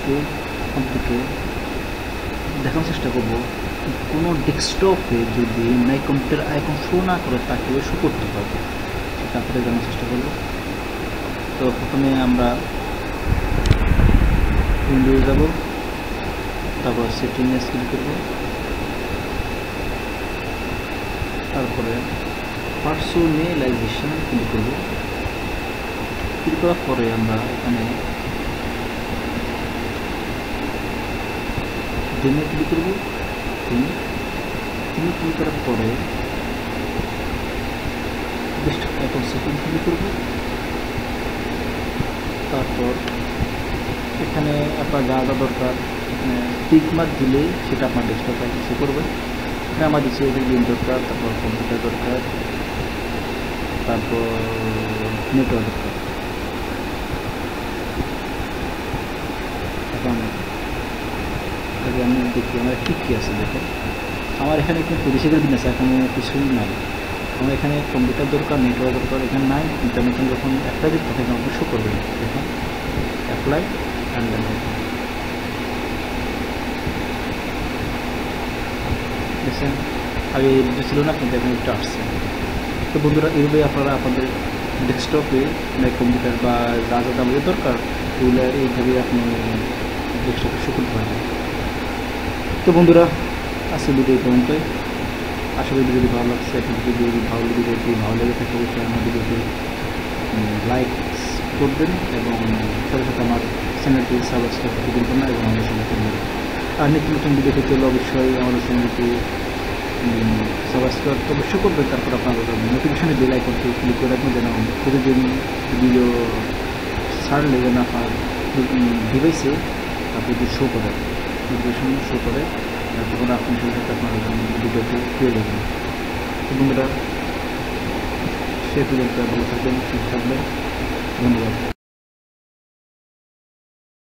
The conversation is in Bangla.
আজকে আপনাকে দেখানোর চেষ্টা করব কোনো ডেস্কটপে যদি মাই কম্পিউটার আইকন শো না করে তাকে শো করতে পারবে সেটা আপনাদের জানার চেষ্টা করব। তো প্রথমে আমরা উইন্ডোজে যাব, তারপর সেটিংয়ে ক্লিক করব, তারপরে পার্সোনালাইজেশন ক্লিক করব। ক্লিক করার পরে আমরা এখানে থিমে ক্লিক করব। থিমে ক্লিক করার পরে ডেস্কটপ আইকন সেটিং ক্লিক করব। তারপর এখানে আপনার যা যা দরকার এখানে টিক মার্ক দিলে সেটা আপনার ডেস্কটপ আইকন শো করবে। এখানে আমার দিচ্ছে গেম দরকার, তারপর কম্পিউটার দরকার, তারপর নেটওয়ার্ক দরকার। এখন আগে আমি দেখি আমার কী কী আছে। দেখো আমার এখানে কিন্তু বেশিরভাগ দিন আছে, এখনও কিছুই নাই। আমার এখানে কম্পিউটার দরকার, নেটওয়ার্ক দরকার এখানে নাই, কিন্তু আমি এখানে যখন অ্যাপ্লাই দিই তখন আমাকে শো করবে। দেখুন অ্যাপ্লাই অ্যান্ড দেখছেন আগে এটা ছিল না, কিন্তু এখন এটা আসছে। তো বন্ধুরা এইভাবে আপনারা আপনাদের ডেস্কটপে কম্পিউটার বা যা যা আমাদের দরকার এগুলো এইভাবে আপনি ডেস্কটপে শো করতে পারবেন। তো বন্ধুরা আজকে ভিডিও পর্যন্তই। আশা করি ভিডিওটি ভালো লাগছে। এখন ভিডিওটি ভালো লেগে থাকে অবশ্যই আমার ভিডিওটি লাইক করবেন এবং সাথে সাথে আমার চ্যানেলটি সাবস্ক্রাইব করতে ভুলবেন না এবং আমাদের সঙ্গে থাকবেন। আর নিত্য নতুন ভিডিও পেতে হলে অবশ্যই আমাদের চ্যানেলটি সাবস্ক্রাইব অবশ্যই করবেন। তারপর আপনার নোটিফিকেশনে বেল আইকনটি ক্লিক করে রাখবেন যেন প্রতিদিন ভিডিও ছাড়লে যেন আপনার ডিভাইসে আপনাদের শো করে নোটিফিকেশন শো করে, তখন আপনি সাথে সাথে আপনার ভিডিওটি পেয়ে যাবেন। তো বন্ধুরা সে পর্যন্ত ভালো থাকবেন, সুস্থ থাকবেন। ধন্যবাদ।